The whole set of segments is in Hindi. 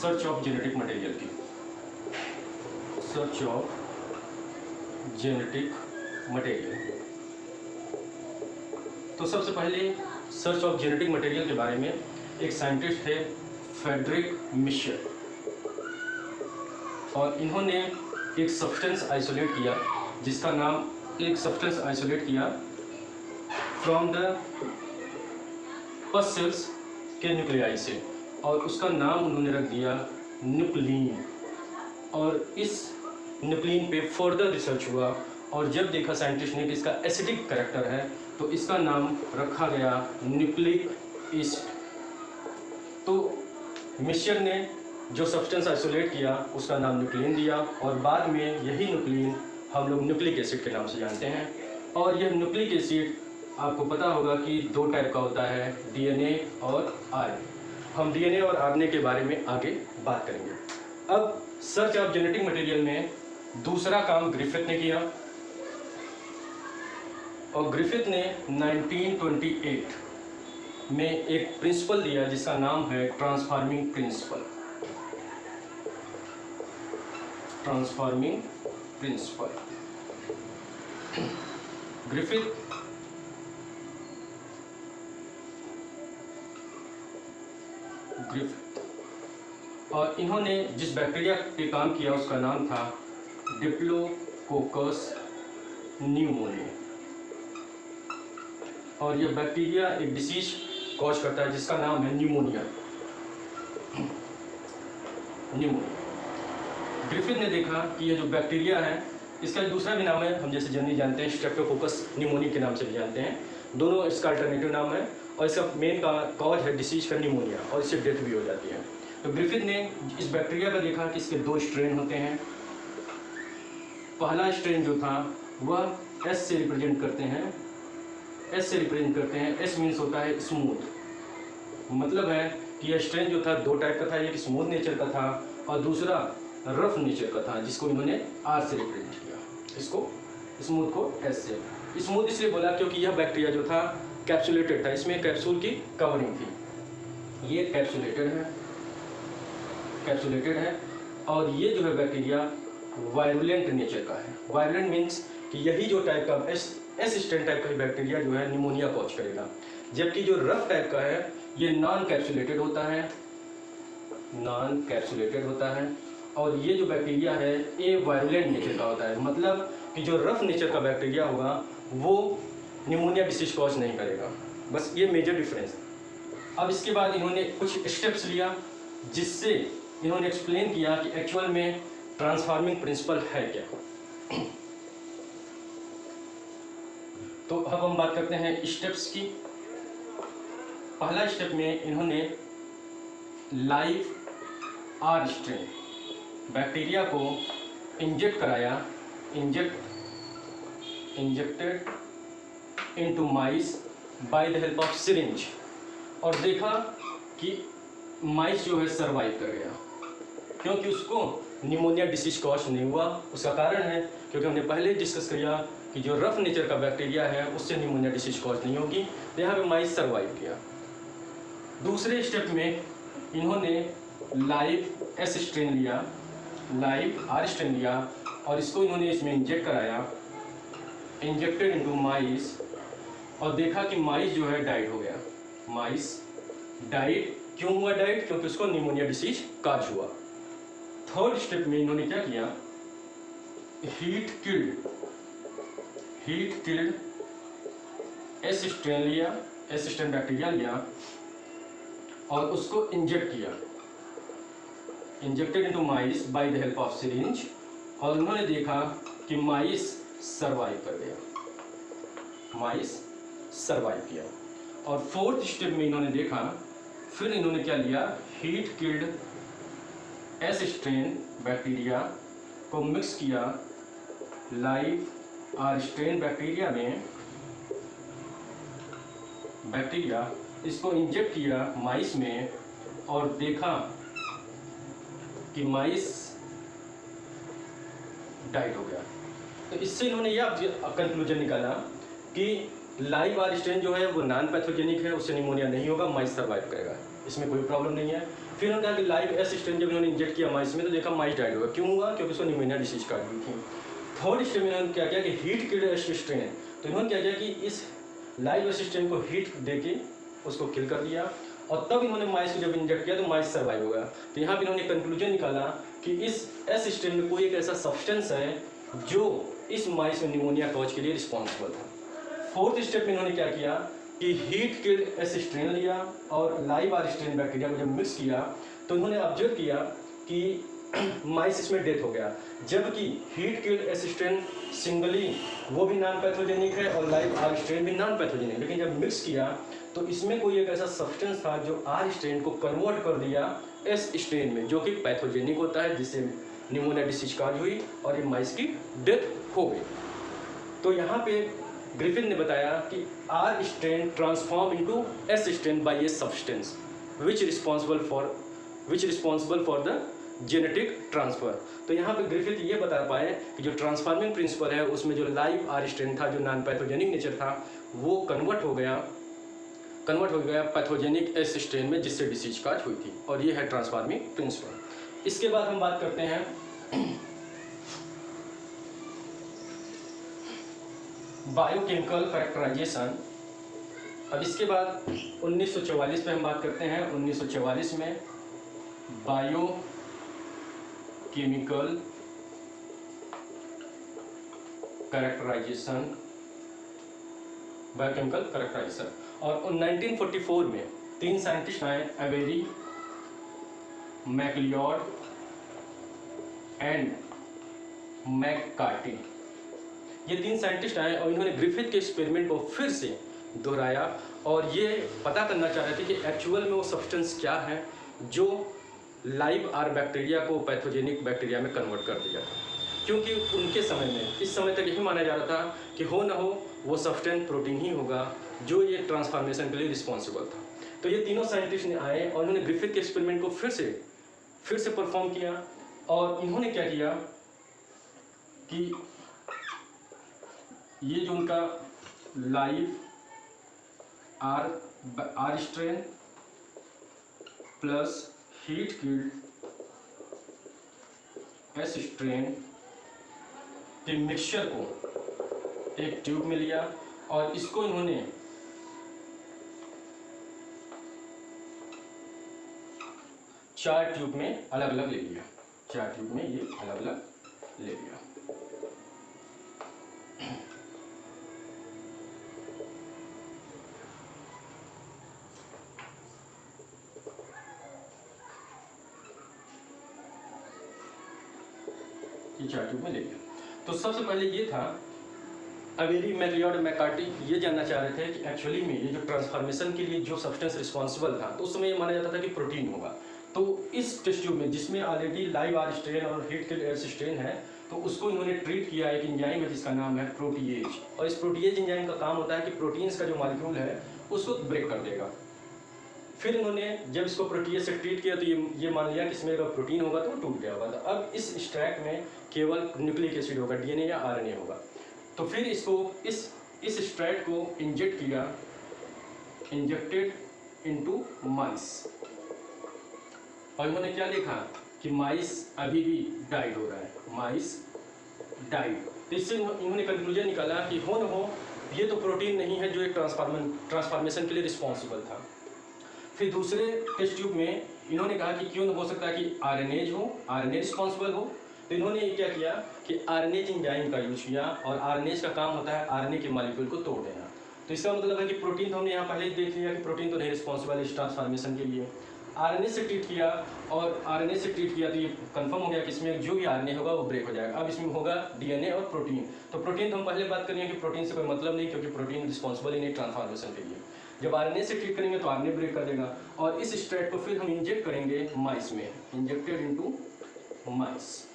सर्च ऑफ जेनेटिक मटेरियल की, सर्च ऑफ जेनेटिक मटेरियल। तो सबसे पहले सर्च ऑफ जेनेटिक मटेरियल के बारे में एक साइंटिस्ट है फ्रेडरिक मिशर, और इन्होंने एक सब्सटेंस आइसोलेट किया जिसका नाम, एक सब्सटेंस आइसोलेट किया फ्रॉम द पस सेल्स के न्यूक्लियाई से, और उसका नाम उन्होंने रख दिया न्यूक्लिन। और इस न्यूक्लिन पे फर्दर रिसर्च हुआ, और जब देखा साइंटिस्ट ने कि इसका एसिडिक करेक्टर है तो इसका नाम रखा गया न्यूक्लिक एसिड। तो मिशर ने जो सब्सटेंस आइसोलेट किया उसका नाम न्यूक्लिन दिया, और बाद में यही न्यूक्लिन हम लोग न्यूक्लिक एसिड के नाम से जानते हैं। और यह न्यूक्लिक एसिड आपको पता होगा कि दो टाइप का होता है, डीएनए और आरएनए। हम डीएनए और आरएनए के बारे में आगे बात करेंगे। अब सर्च ऑफ जेनेटिक मटेरियल में दूसरा काम ग्रिफिथ ने किया, और ग्रिफिथ ने 1928 में एक प्रिंसिपल दिया जिसका नाम है transforming principle. Transforming principle Griffith और इन्होंने जिस बैक्टीरिया पे काम किया उसका नाम था डिप्लोकोकस न्यूमोनिया, और यह बैक्टीरिया एक डिसीज कॉज करता है जिसका नाम है न्यूमोनिया। ग्रिफिथ ने देखा कि यह जो बैक्टीरिया है इसका दूसरा भी नाम है, हम जैसे जनरली जानते हैं स्ट्रेप्टोकोकस न्यूमोनिया के नाम से भी जानते हैं, दोनों इसका अल्टरनेटिव नाम है, और इसका मेन का कॉज है डिसीज का न्यूमोनिया, और इससे डेथ भी हो जाती है। तो ग्रिफिथ ने इस बैक्टीरिया का देखा कि इसके दो स्ट्रेन होते हैं। पहला स्ट्रेन जो था वह एस से रिप्रेजेंट करते हैं, एस मीन्स होता है स्मूथ, मतलब है कि यह स्ट्रेन जो था दो टाइप का था, एक स्मूथ नेचर का था और दूसरा रफ नेचर का था, जिसको इन्होंने आर से रिप्रेजेंट किया, इसको स्मूथ को एस से। स्मूथ इसलिए बोला क्योंकि यह बैक्टीरिया जो था कैप्सुलेटेड था, इसमें कैप्सूल की कवरिंग थी, ये कैप्सुलेटेड है, और ये जो है बैक्टीरिया वायरुलेंट नेचर का है। वायरुलेंट मीन्स कि यही जो टाइप का एस स्ट्रेन टाइप का बैक्टीरिया जो है निमोनिया कॉज करेगा, जबकि जो रफ टाइप का है ये नॉन कैप्सुलेटेड होता है, और ये जो बैक्टीरिया है ये वायरुलेंट नेचर का होता है, मतलब कि जो रफ नेचर का बैक्टीरिया होगा वो निमोनिया डिसीज कॉज नहीं करेगा। बस ये मेजर डिफरेंस। अब इसके बाद इन्होंने कुछ स्टेप्स लिया जिससे इन्होंने एक्सप्लेन किया कि एक्चुअल में ट्रांसफॉर्मिंग प्रिंसिपल है क्या। तो अब हम बात करते हैं स्टेप्स की। पहला स्टेप में इन्होंने लाइव आर स्ट्रेन बैक्टीरिया को इंजेक्ट कराया, injected into mice by the help of syringe, और देखा कि माइस जो है सरवाइव कर गया, क्योंकि उसको निमोनिया डिसीज कॉज नहीं हुआ। उसका कारण है क्योंकि हमने पहले ही डिस्कस किया कि जो रफ नेचर का बैक्टीरिया है उससे निमोनिया डिसीज कॉज नहीं होगी, तो यहाँ पे माइस सरवाइव किया। दूसरे स्टेप में इन्होंने लाइव एस स्ट्रेन लिया, लाइव आर स्ट्रेन लिया, और इसको इन्होंने इसमें इंजेक्ट कराया, इंजेक्टेड इनटू माइस, और देखा कि माइस जो है डाइड हो गया। माइस डाइड, क्यों हुआ डाइड? क्योंकि उसको निमोनिया डिसीज कॉज हुआ। थर्ड स्टेप में इन्होंने क्या किया, heat killed S strain bacteria लिया और उसको इंजेक्ट किया, injected into mice by the help of syringe, और उन्होंने देखा कि माइस सरवाइव कर गया, माइस सरवाइव किया। और फोर्थ स्टेप में इन्होंने देखा, फिर इन्होंने क्या लिया, heat killed S strain bacteria को मिक्स किया लाइव आर स्ट्रेन बैक्टीरिया में, इसको इंजेक्ट किया माइस में, और देखा कि माइस डाइड हो गया। तो इससे इन्होंने यह कंक्लूजन निकाला कि लाइव आर स्ट्रेन जो है वो नॉन पैथोजेनिक है, उससे निमोनिया नहीं होगा, माइस सर्वाइव करेगा, इसमें कोई प्रॉब्लम नहीं है। फिर उन्होंने कहा कि लाइव एस स्ट्रेन जब इन्होंने इंजेक्ट किया माइस में तो देखा माइस डाइड होगा। क्यों हुआ? क्योंकि उसको निमोनिया डिसीज काट दी थी। थर्ड स्टेप में इन्होंने क्या किया कि हीट किल्ड एस स्ट्रेन, तो इन्होंने क्या किया कि इस लाइव एस स्ट्रेन को हीट देके उसको किल कर दिया और तब इन्होंने माइस को जब इंजेक्ट किया तो माइस सर्वाइव होगा। तो यहाँ पे इन्होंने कंक्लूजन निकाला कि इस एस स्ट्रेन में कोई एक ऐसा सब्सटेंस है जो इस माइस में निमोनिया कॉज के लिए रिस्पॉन्सिबल था। फोर्थ स्टेप में इन्होंने क्या किया कि हीट किल्ड एस स्ट्रेन लिया और लाइव आर स्ट्रेन बैक्टीरिया को जब मिक्स किया तो इन्होंने ऑब्जर्व किया कि माइस इसमें डेथ हो गया, जबकि heat killed S strain singly वो भी नॉन पैथोजेनिक है और लाइव आर स्ट्रेन भी नॉन पैथोजेनिक, लेकिन जब मिक्स किया तो इसमें कोई एक ऐसा सब्सटेंस था जो आर स्ट्रेन को कन्वर्ट कर दिया एस स्ट्रेन में, जो कि पैथोजेनिक होता है, जिससे निमोनिया डिसीज काज हुई और ये माइस की डेथ हो गई। तो यहाँ पे ग्रिफिन ने बताया कि R strain transform into S strain by a substance which responsible for the genetic transfer. तो यहाँ पे ग्रिफिथ ये बता पाए कि जो ट्रांसफार्मिंग प्रिंसिपल है उसमें जो लाइव आर स्ट्रेन था जो नॉन पैथोजेनिक नेचर था वो कन्वर्ट हो गया पैथोजेनिक एस स्ट्रेन में, जिससे डिसीज काज हुई थी, और ये है ट्रांसफार्मिंग प्रिंसिपल। इसके बाद हम बात करते हैं बायोकेमिकल कैरेक्टराइजेशन। अब इसके बाद 1944 पे हम बात करते हैं। 1944 में बायोकेमिकल कैरेक्टराइजेशन और 1944 में 3 साइंटिस्ट आए, एवेरी, मैकलियोड एंड मैककार्टी। ये 3 साइंटिस्ट आए और इन्होंने ग्रिफिथ के एक्सपेरिमेंट को फिर से दोहराया और ये पता करना चाह रहे थे कि एक्चुअल में वो सब्सटेंस क्या है जो लाइव आर बैक्टीरिया को पैथोजेनिक बैक्टीरिया में कन्वर्ट कर दिया था। क्योंकि उनके समय में, इस समय तक यही माना जा रहा था कि हो ना हो वो सब्सटेंस प्रोटीन ही होगा जो ये ट्रांसफॉर्मेशन के लिए रिस्पॉन्सिबल था। तो ये तीनों साइंटिस्ट ने आए और उन्होंने ग्रिफिथ के एक्सपेरिमेंट को फिर से परफॉर्म किया और इन्होंने क्या किया कि ये जो उनका live R strain plus heat killed S strain के मिक्सचर को एक ट्यूब में लिया और इसको इन्होंने चार ट्यूब में अलग अलग ले लिया। 4 ट्यूब में ये अलग अलग ले लिया। ये 4 ट्यूब में ले लिया। तो सबसे पहले ये था अवेरी, मैकलियोड, मैककार्टी ये जानना चाह रहे थे कि एक्चुअली में ये जो ट्रांसफॉर्मेशन के लिए जो सब्सटेंस रिस्पॉन्सिबल था तो उस समय ये माना जाता था कि प्रोटीन होगा। तो इस टेस्ट ट्यूब में जिसमें ऑलरेडी लाइव आर स्ट्रेन और हीट किल्ड एस स्ट्रेन है तो उसको इन्होंने ट्रीट किया एक एंजाइम है जिसका नाम है प्रोटीएज। और इस प्रोटीएज एंजाइम का काम होता है कि प्रोटीन्स का जो मॉलिक्यूल है उसको ब्रेक कर देगा। फिर इन्होंने जब इसको प्रोटीएज से ट्रीट किया तो ये मान लिया कि इसमें अगर प्रोटीन होगा तो वो टूट गया होगा। तो अब इस एक्सट्रैक्ट में केवल न्यूक्लिक एसिड होगा, डीएनए या आरएनए होगा। तो फिर इसको इस एक्सट्रैक्ट को इंजेक्ट किया, इंजेक्टेड इनटू माइस, और इन्होंने क्या देखा कि माइस अभी भी डाइड हो रहा है, माइस डाइड। तो इससे इन्होंने कंक्लूजन निकाला कि हो न हो ये तो प्रोटीन नहीं है जो एक ट्रांसफॉर्मेशन के लिए रिस्पॉन्सिबल था। फिर दूसरे टेस्ट ट्यूब में इन्होंने कहा कि क्यों न हो सकता है कि आरएनए रिस्पॉन्सिबल हो। तो इन्होंने ये क्या किया कि आरएनए एंजाइम का यूज किया और आरएनए का काम होता है आरएनए के मॉलिक्यूल को तोड़ देना। तो इसका मतलब है कि प्रोटीन तो हमने यहाँ पहले ही देख लिया कि प्रोटीन तो नहीं रिस्पॉन्सिबल है इस ट्रांसफॉर्मेशन के लिए। आरएनए से ट्रीट किया और आरएनए से ट्रीट किया तो ये कंफर्म हो गया कि इसमें जो भी आरएनए होगा वो ब्रेक हो जाएगा। अब इसमें होगा डीएनए और प्रोटीन। तो प्रोटीन तो हम पहले बात करेंगे कि प्रोटीन से कोई मतलब नहीं, क्योंकि प्रोटीन रिस्पॉन्सिबल ही नहीं ट्रांसफॉर्मेशन के लिए। जब आरएनए से ट्रीट करेंगे तो आरएनए ब्रेक कर देगा और इस स्ट्रैट को फिर हम इंजेक्ट करेंगे माइस में, इंजेक्टेड इनटू माइस।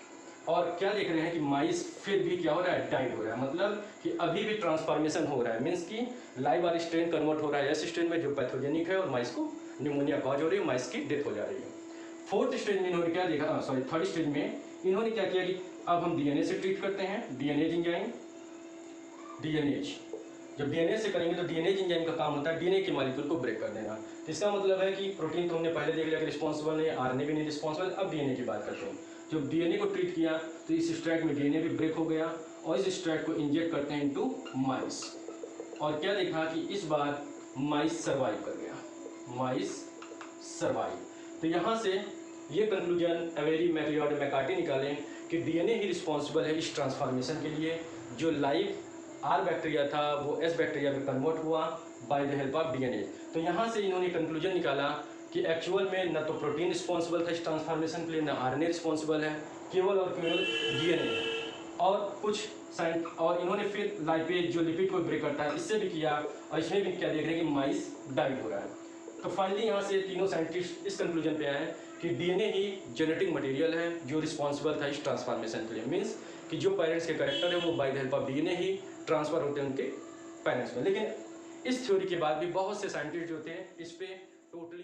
और क्या देख रहे हैं कि माइस फिर भी क्या हो रहा है, डाइड हो रहा है। मतलब कि अभी भी ट्रांसफॉर्मेशन हो रहा है, मीन्स कि लाइव आर स्ट्रेन कन्वर्ट हो रहा है एस स्ट्रेन में जो पैथोजेनिक है और माइस को निमोनिया कॉज हो रही है, माइस की डेथ हो जा रही है। फोर्थ स्टेज में इन्होंने क्या देखा, थर्ड स्टेज में इन्होंने क्या किया कि अब हम डीएनए से ट्रीट करते हैं, डीएनए एंजाइम, डीएनए जब डीएनए से करेंगे तो डीएनए एंजाइम का काम होता है डीएनए के मॉलिक्यूल को ब्रेक कर देना। तो इसका मतलब है कि प्रोटीन तो हमने पहले देख लिया कि रिस्पॉन्सिबल है, आरएनए भी नहीं रिस्पॉन्सिबल। अब डीएनए की बात करते हैं। जब डीएनए को ट्रीट किया तो इस स्ट्रैट में डीएनए भी ब्रेक हो गया और इस स्ट्रैट को इंजेक्ट करते हैं इनटू माइस। और क्या देखा कि इस बार माइस सर्वाइव कर गया, माइस सर्वाइव। तो यहाँ से ये कंक्लूजन एवेरी, मैकलियोड, मैकार्टी निकालें कि डीएनए ही रिस्पॉन्सिबल है इस ट्रांसफॉर्मेशन के लिए। जो लाइव आर बैक्टीरिया था वो एस बैक्टीरिया में कन्वर्ट हुआ by the help of DNA. तो यहाँ से इन्होंने कंक्लूजन निकाला कि एक्चुअल में न तो प्रोटीन रिस्पॉन्सिबल था इस ट्रांसफॉर्मेशन के लिए, न आरएनए रिस्पॉन्सिबल है, केवल और केवल डीएनए है। और कुछ साइंस और इन्होंने फिर लाइपेज जो लिपिड को ब्रेक करता है इससे भी किया और इसमें भी क्या देख रहे हैं कि माइस डाइड हो रहा है। तो फाइनली यहाँ से तीनों साइंटिस्ट इस कंक्लूजन पे आए कि डीएनए ही जेनेटिक मटेरियल है जो रिस्पॉन्सिबल था इस ट्रांसफॉर्मेशन के लिए। मीन्स कि जो पेरेंट्स के कैरेक्टर है वो by the help of DNA he transfer होते हैं उनके पेरेंट्स में। लेकिन इस थ्योरी के बाद भी बहुत से साइंटिस्ट जो थे इस पे टोटली